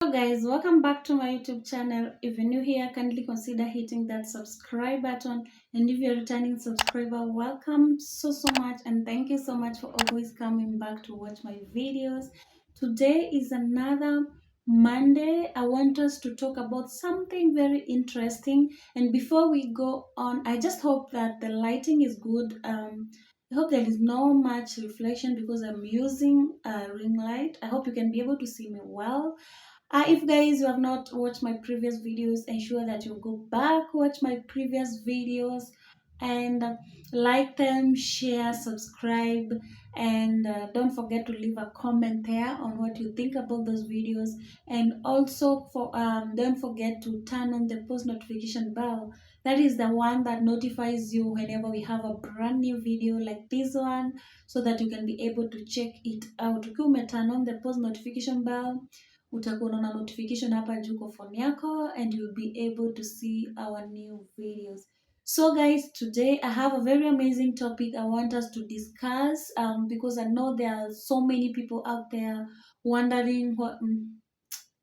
Hello guys, welcome back to my YouTube channel. If you're new here, kindly consider hitting that subscribe button, and if you're a returning subscriber, welcome so much, and thank you so much for always coming back to watch my videos. Today is another Monday. I want us to talk about something very interesting, and before we go on, I just hope that the lighting is good. I hope there is no much reflection because I'm using a ring light. I hope you can be able to see me well. If guys you have not watched my previous videos, ensure that you go back, watch my previous videos, and like them, share, subscribe, and don't forget to leave a comment there on what you think about those videos. And also for don't forget to turn on the post notification bell. That is the one that notifies you whenever we have a brand new video like this one, so that you can be able to check it out. Ukiwa turn on the post notification bell, utakuwa unaona notification hapa juu kwa phone yako, and you'll be able to see our new videos. So guys, today I have a very amazing topic I want us to discuss, because I know there are so many people out there wondering what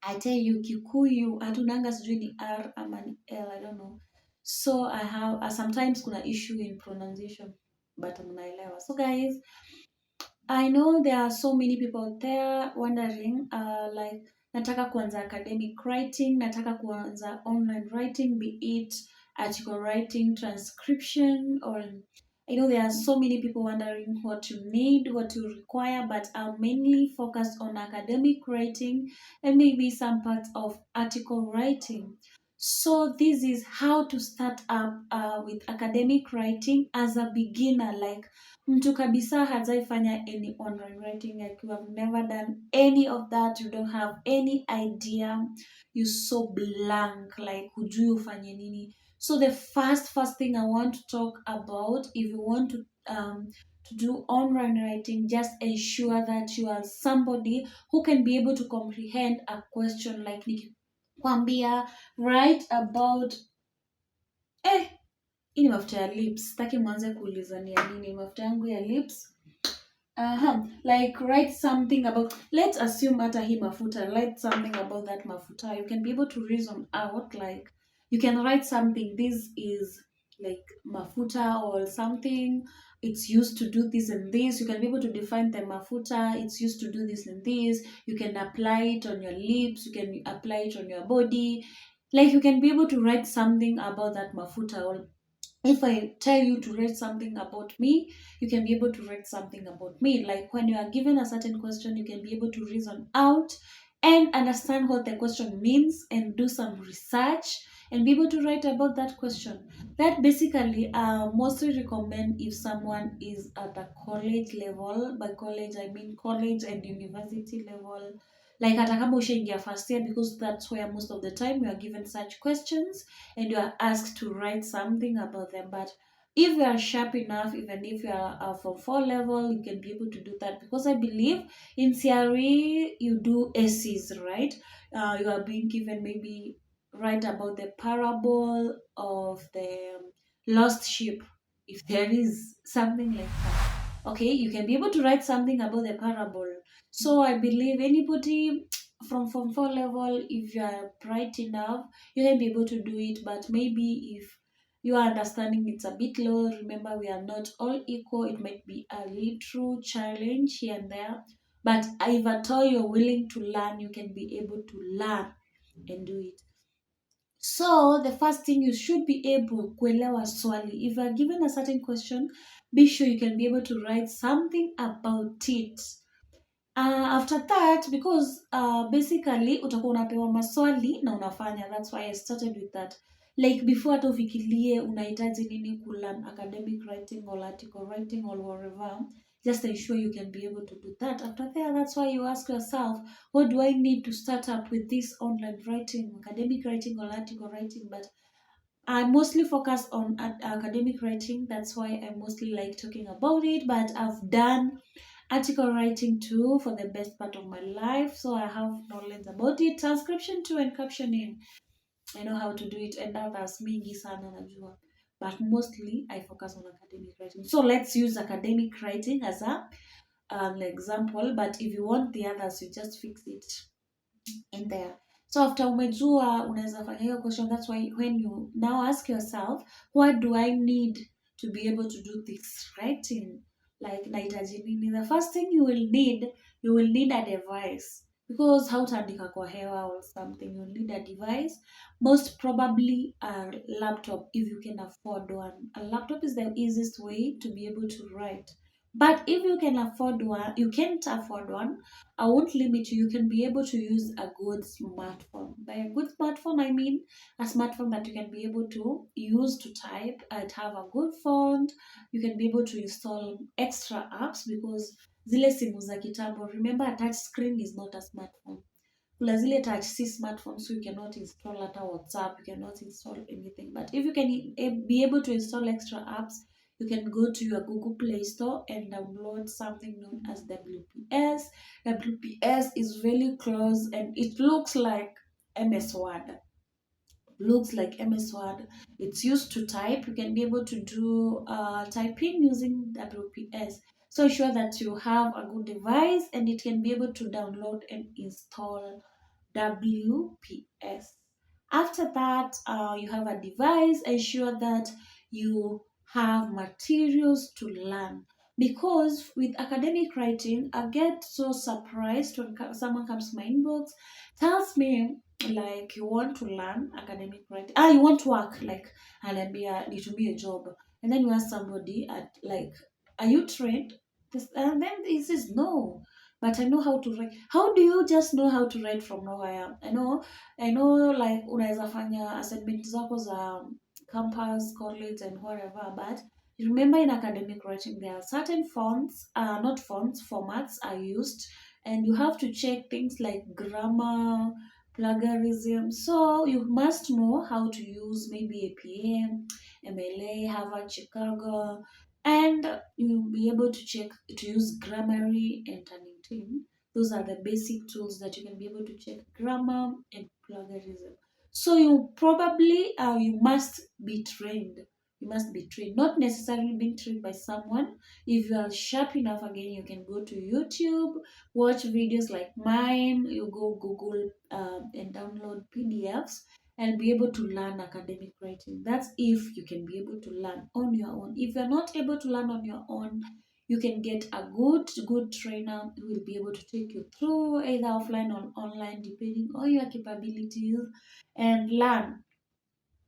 I tell you, Kikuyu hatunanga sijui ni R ama ni L, I don't know. So I have sometimes kuna issue in pronunciation, but mnaelewa. So guys, I know there are so many people out there wondering, like nataka kuanza academic writing, nataka kuanza online writing, be it article writing, transcription, or I know there are so many people wondering what you need, what you require, but I'll mainly focus on academic writing and maybe some parts of article writing. So this is how to start up with academic writing as a beginner, like mtu kabisa hajaifanya any online writing, like you have never done any of that, you don't have any idea, you so blank, like hujui ufanye nini. So the first thing I want to talk about, if you want to do online writing, just ensure that you are somebody who can be able to comprehend a question. Like nikikwambia write about hii ni mafuta ya lips, sitaki mwanze kuulizania nini mafuta yangu ya lips. Like write something about, let's assume hata hii mafuta, write something about that mafuta. You can be able to reason out, like you can write something, this is like mafuta or something, it's used to do this and this. You can be able to define the mafuta, it's used to do this and this. You can apply it on your lips, you can apply it on your body. Like you can be able to write something about that mafuta. Or if I tell you to write something about me, you can be able to write something about me. Like when you are given a certain question, you can be able to reason out and understand what the question means and do some research and be able to write about that question. That basically mostly recommend if someone is at the college level. By college I mean college and university level, like hata kama ushaingia first year, because that's where most of the time you are given such questions and you are asked to write something about them. But if you are sharp enough, even if you are from 4 level, you can be able to do that, because I believe in theory you do essays, right? You are being given maybe write about the parable of the lost sheep, if there is something like that. Okay, you can be able to write something about the parable. So I believe anybody from 4 level, if you are bright enough, you can be able to do it. But maybe if your understanding it's a bit low, remember we are not all equal, it might be a little challenge here and there, but if at all you're willing to learn, you can be able to learn and do it. So the first thing, you should be able kuelewa swali. If you are given a certain question, be sure you can be able to write something about it. After that, because basically utakuwa unapewa maswali na unafanya. That's why I started with that. Like before hata ufikirie unahitaji nini kulearn academic writing or article writing or whatever, just ensure you can be able to do that. After there, that's why you ask yourself, what do I need to start up with this online writing, academic writing or article writing? But I mostly focus on academic writing. That's why I mostly like talking about it. But I've done article writing too for the best part of my life, so I have knowledge about it. Transcription too and captioning, I know how to do it, and others mingi sana najua, but mostly I focus on academic writing. So let's use academic writing as an example, but if you want the others, you just fix it in there. So after umejua unaweza fanya hiyo question, that's why when you now ask yourself, what do I need to be able to do this writing? Like nahitaji nini? The first thing you will need a device, because hautaandika kwa hewa or something. You'll need a device, most probably a laptop if you can afford one. A laptop is the easiest way to be able to write. But if you can afford one, you can't afford one, I won't limit you. You can be able to use a good smartphone. By a good smartphone, I mean a smartphone that you can be able to use to type and have a good font. You can be able to install extra apps because zile simu za kitambo, remember a touch screen is not a smartphone. Kuna zile touch si smartphone, so you cannot install hata WhatsApp, you cannot install anything. But if you can be able to install extra apps, you can go to your Google Play Store and download something known as WPS. WPS is really close and it looks like MS Word. Looks like MS Word. It's used to type. You can be able to do typing using WPS. So ensure that you have a good device and it can be able to download and install WPS. After that, you have a device. Ensure that you have materials to learn. Because with academic writing, I get so surprised when someone comes to my inbox, tells me like you want to learn academic writing. You want to work, like ananiambia nitumie a job. And then you ask somebody at like, are you trained? And then he says no, but I know how to write. How do you just know how to write from nowhere? I know like unaweza fanya assignment zako za campus, college and whatever, but remember in academic writing there are certain fonts, not fonts, formats are used, and you have to check things like grammar, plagiarism. So you must know how to use maybe APA, MLA, Harvard, Chicago, and you'll be able to check to use Grammarly and Turnitin. Those are the basic tools that you can be able to check grammar and plagiarism. So you probably you must be trained. You must be trained, not necessarily being trained by someone. If you are sharp enough, again, you can go to YouTube, watch videos like mine. You go Google and download PDFs and be able to learn academic writing. That's if you can be able to learn on your own. If you're not able to learn on your own, you can get a good trainer who will be able to take you through either offline or online, depending on your capabilities, and learn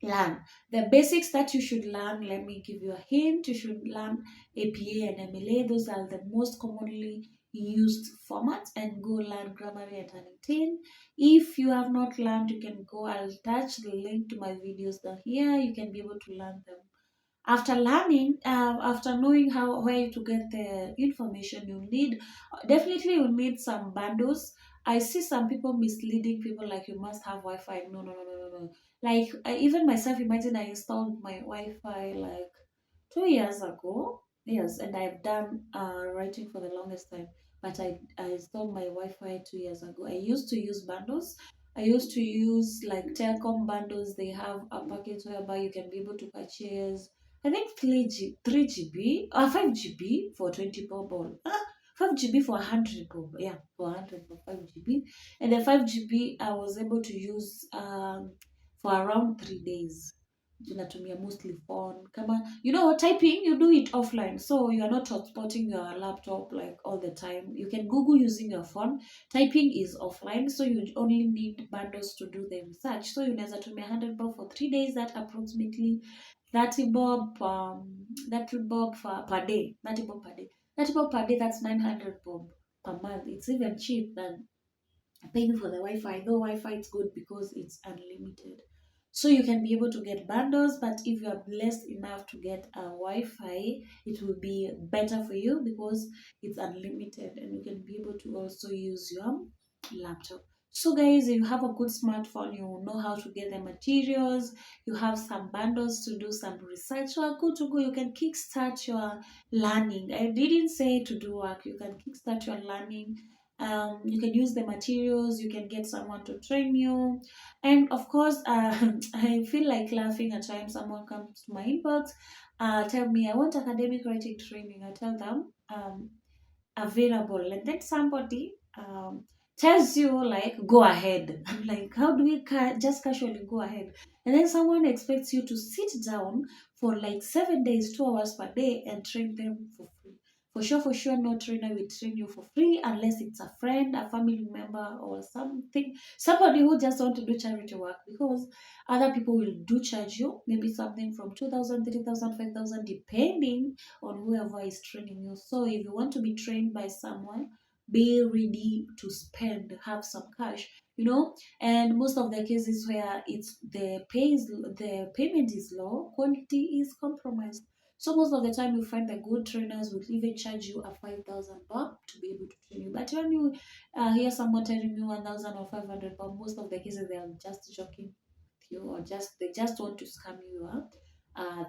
the basics that you should learn. Let me give you a hint. You should learn APA and MLA. Those are the most commonly used formats, and go learn Grammarly and Turnitin. If you have not learned, you can go. I'll attach the link to my videos down here. You can be able to learn them. After learning, after knowing how where to get the information you need, definitely you need some bundles. I see some people misleading people like you must have Wi-Fi. No, no, no, no, no, no. Like even myself, imagine I installed my Wi-Fi like 2 years ago. Yes, and I've done writing for the longest time. But I installed my Wi-Fi 2 years ago. I used to use bundles. I used to use like telecom bundles. They have a package whereby you can be able to purchase, I think 3 GB or 5 GB for 24 ball. 5 GB for 100 bob. Yeah, for 100 for 5 GB. And the 5 GB I was able to use for around 3 days. Tunatumia mostly phone. Kama typing, you do it offline. So you are not transporting your laptop like all the time. You can Google using your phone. Typing is offline, so you only need bundles to do the research. So you unaweza tumia 100 bob for 3 days, that approximately 30 bob, 30 bob per day. 30 bob per day. 30 bob per day, that's 900 bob per month. It's even cheap than paying for the Wi-Fi. Though Wi-Fi is good because it's unlimited. So you can be able to get bundles, but if you are blessed enough to get a Wi-Fi, it will be better for you because it's unlimited and you can be able to also use your laptop. So guys, if you have a good smartphone, you know how to get the materials, you have some bundles to do some research, you are good to go. You can kickstart your learning. I didn't say to do work. You can kickstart your learning. You can use the materials, you can get someone to train you, and of course I feel like laughing at times someone comes to my inbox, tell me I want academic writing training. I tell them available, and then somebody tells you like go ahead. I'm like, how do we just casually go ahead? And then someone expects you to sit down for like 7 days, 2 hours per day, and train them for free. For sure, no trainer will train you for free unless it's a friend, a family member, or something, somebody who just want to do charity work, because other people will do charge you maybe something from 2,000, 3,000, 5,000, depending on whoever is training you. So if you want to be trained by someone, be ready to spend, have some cash, and most of the cases where the payment is low, quality is compromised. So most of the time you find the good trainers will even charge you a 5,000 baht to be able to train you. But when you hear someone telling you 1,000 or 500 baht, most of the cases they are just joking with you, or they just want to scam you out.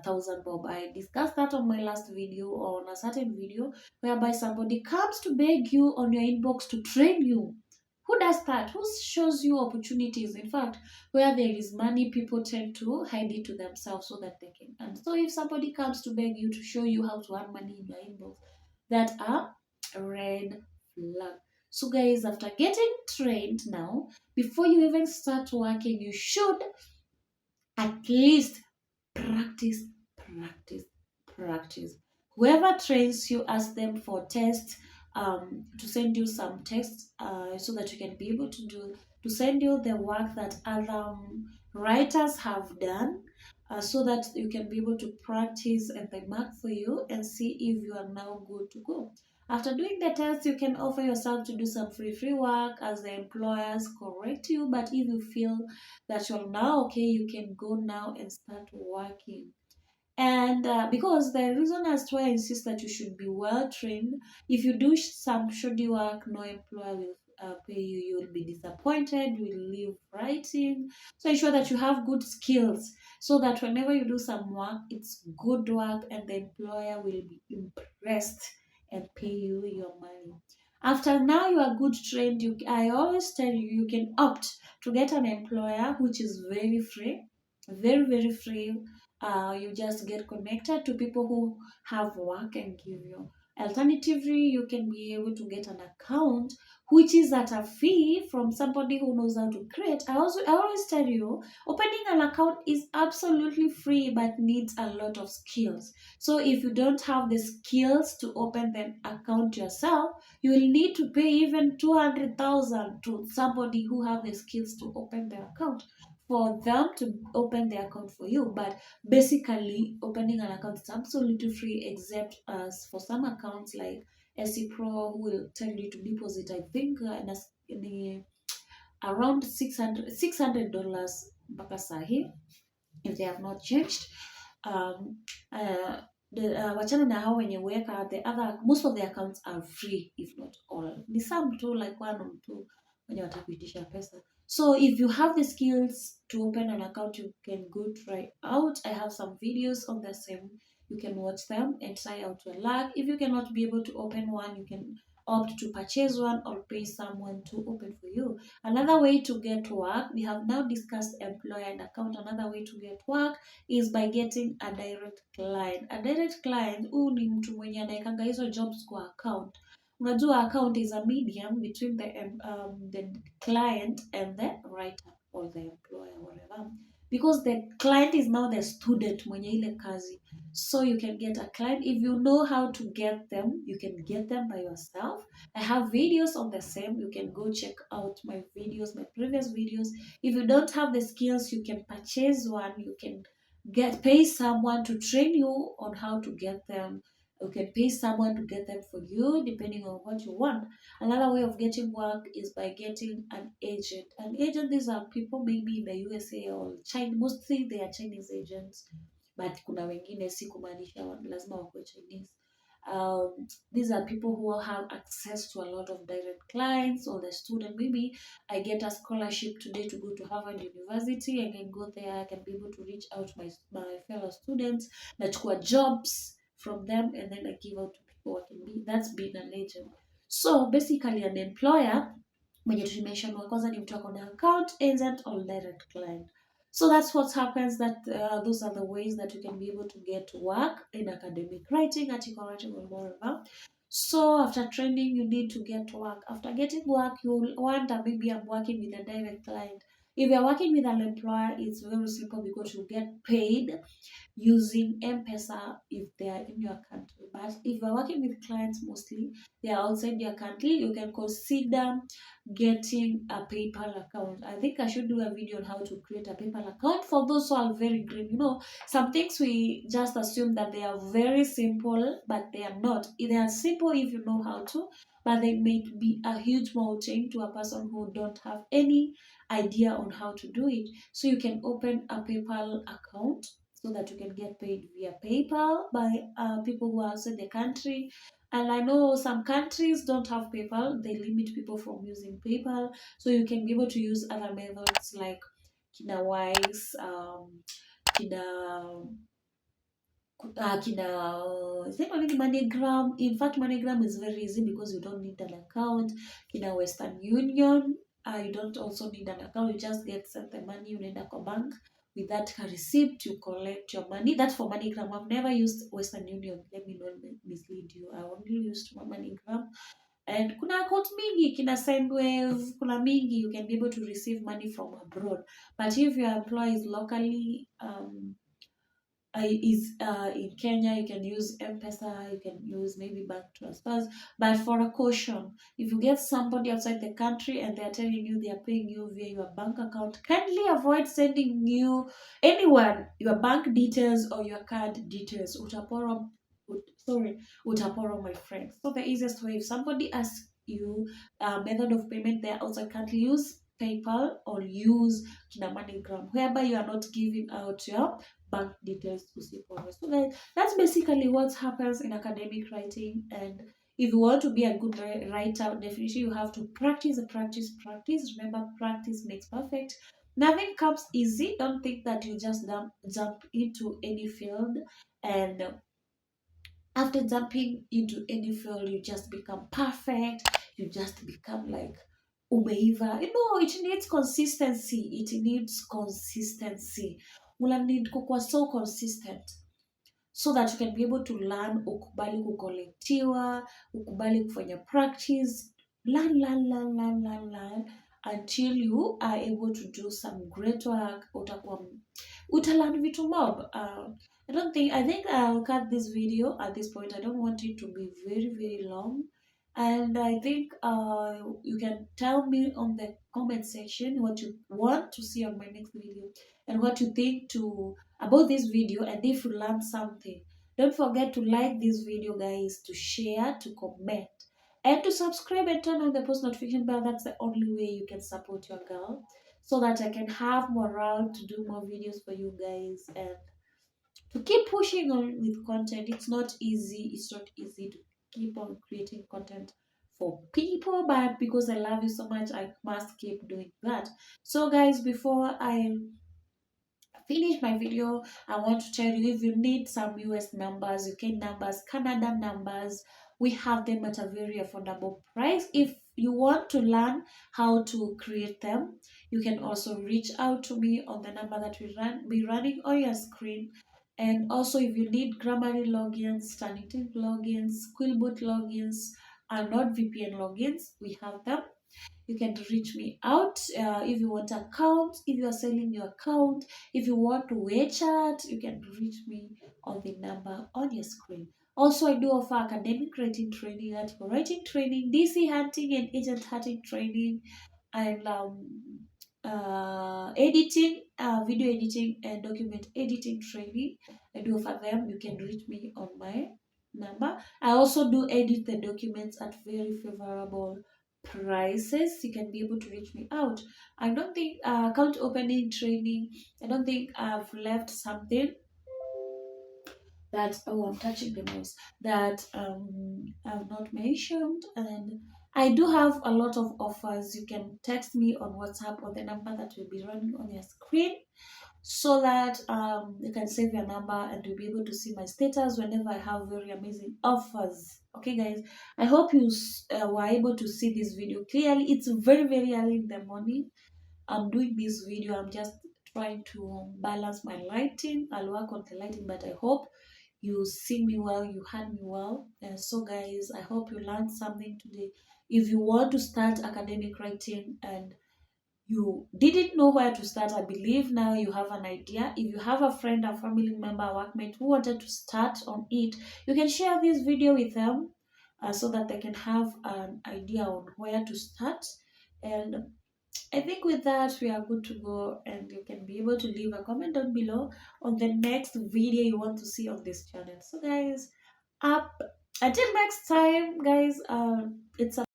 1,000 bob. I discussed that on my last video, or on a certain video, whereby somebody comes to beg you on your inbox to train you. Who does that? Who shows you opportunities? In fact, where there is money, people tend to hide it to themselves so that they can. And so, if somebody comes to beg you to show you how to earn money in your inbox, that are red flag. So, guys, after getting trained now, before you even start working, you should at least practice, practice, practice. Whoever trains you, ask them for tests, to send you some tests, so that you can be able to send you the work that other writers have done, so that you can be able to practice and they mark for you and see if you are now good to go. After doing the test, you can offer yourself to do some free work as the employers correct you. But if you feel that you're now okay, you can go now and start working. And because the reason as to why I insist that you should be well trained, if you do some shoddy work, no employer will pay you. You will be disappointed. You will leave writing. So ensure that you have good skills, so that whenever you do some work, it's good work, and the employer will be impressed and pay you your money. After now you are good trained, I always tell you, you can opt to get an employer which is very free, very, very free. You just get connected to people who have work and give you. Alternatively, you can be able to get an account which is at a fee from somebody who knows how to create. I always tell you, opening an account is absolutely free but needs a lot of skills. So if you don't have the skills to open the account yourself, you will need to pay even 200,000 to somebody who have the skills to open the account, for them to open the account for you. But basically, opening an account is absolutely free, except as for some accounts like SC Pro, who will tell you to deposit, I think, in the around $600 mpaka sahi, if they have not changed. um, uh, wachana na hao wenye weka, the other, most of the accounts are free, if not all. Ni some tu, like one or two wenye watakuitisha pesa. So if you have the skills to open an account, you can go try out. I have some videos on the same. You can watch them and try out your luck. If you cannot be able to open one, you can opt to purchase one or pay someone to open for you. Another way to get work, we have now discussed employer and account. Another way to get work is by getting a direct client. A direct client, huu ni mtu mwenye anaekanga hizo jobs kwa account. Unajua account is a medium between the client and the writer or the employer, whatever. Because the client is now the student mwenye ile kazi. So you can get a client. If you know how to get them, you can get them by yourself. I have videos on the same. You can go check out my videos, my previous videos. If you don't have the skills, you can purchase one. You can pay someone to train you on how to get them. You can pay someone to get them for you, depending on what you want. Another way of getting work is by getting an agent. An agent, these are people maybe in the USA or China. Mostly they are Chinese agents, but kuna wengine si kumaanisha lazima wakuwe Chinese. These are people who have access to a lot of direct clients, or the student. Maybe I get a scholarship today to go to Harvard University. I can go there. I can be able to reach out to my fellow students, nachukua jobs from them, and then I give out to people. That's being an agent. So basically, an employer, mwenye tulimeshon wa kwanza ni mtu ako na account, agent or direct client. So that's what happens. Those are the ways that you can be able to get work in academic writing, article writing, or more about. So after training, you need to get work. After getting work, you'll wonder, maybe I'm working with a direct client. If you're working with an employer, it's very simple because you get paid using M-Pesa if they are in your country. But if you're working with clients mostly, they are outside your country, you can consider getting a PayPal account. I think I should do a video on how to create a PayPal account for those who are very green. Some things we just assume that they are very simple, but they are not. They are simple if you know how to, but they may be a huge mountain to a person who don't have any idea on how to do it. So you can open a PayPal account so that you can get paid via PayPal by people who are outside the country. And I know some countries don't have PayPal, they limit people from using PayPal. So you can be able to use other methods like Kina Wise, Kina is there only MoneyGram? In fact, MoneyGram is very easy because you don't need an account. Kina Western Union, you don't also need an account. You just get sent the money, you need a bank. With that receipt, you collect your money. That's for MoneyGram. I've never used Western Union. Let me not mislead you. I only used MoneyGram. And kuna account mingi, kina Sendwave, kuna mingi, you can be able to receive money from abroad. But if your employer is locally, is in Kenya, you can use M-Pesa, you can use maybe bank transfers. But for a caution, if you get somebody outside the country and they're telling you they are paying you via your bank account, kindly avoid sending you anyone your bank details or your card details. Utaporo, my friend. So the easiest way, if somebody asks you a method of payment they're outside country, use PayPal or use Kina MoneyGram, whereby you are not giving out your bank details to people. So that's basically what happens in academic writing. And if you want to be a good writer, definitely you have to practice, practice, practice. Remember, practice makes perfect. Nothing comes easy. Don't think that you just jump into any field and after jumping into any field you just become perfect, you just become like umeiva. It needs consistency. Una need kukuwa so consistent so that you can be able to learn, ukubali kukolektiwa, ukubali kufanya practice, learn until you are able to do some great work. Utalan vitu mob. I think I'll cut this video at this point. I don't want it to be very, very long. And I think you can tell me on the comment section what you want to see on my next video and what you think about this video, and if you learned something. Don't forget to like this video, guys, to share, to comment, and to subscribe and turn on the post notification bell. That's the only way you can support your girl so that I can have morale to do more videos for you guys and to keep pushing on with content. It's not easy to keep on creating content for people, but because I love you so much, I must keep doing that. So guys, before I finish my video, I want to tell you, if you need some US numbers, UK numbers, Canada numbers, we have them at a very affordable price. If you want to learn how to create them, you can also reach out to me on the number that will be running on your screen. And also, if you need Grammarly logins, Turnitin logins, Quillboot logins, and NordVPN logins, we have them. You can reach me out if you want account, if you are selling your account, if you want to WeChat, you can reach me on the number on your screen. Also, I do offer academic writing training, article writing training, DC hunting and agent hunting training, and editing, video editing and document editing training. I do offer them. You can reach me on my number. I also do edit the documents at very favorable prices. You can be able to reach me out. I don't think account opening training, I don't think I've left something that, oh, I'm touching the mouse, that I've not mentioned. And I do have a lot of offers. You can text me on WhatsApp on the number that will be running on your screen, so that you can save your number and you'll be able to see my status whenever I have very amazing offers. Okay, guys, I hope you were able to see this video clearly. It's very, very early in the morning. I'm doing this video. I'm just trying to balance my lighting. I'll work on the lighting, but I hope you see me well, you heard me well. So guys, I hope you learned something today. If you want to start academic writing and you didn't know where to start, I believe now you have an idea. If you have a friend, a family member, a workmate who wanted to start on it, you can share this video with them, so that they can have an idea on where to start. And I think with that, we are good to go, and you can be able to leave a comment down below on the next video you want to see on this channel. So guys, up until next time, guys, it's a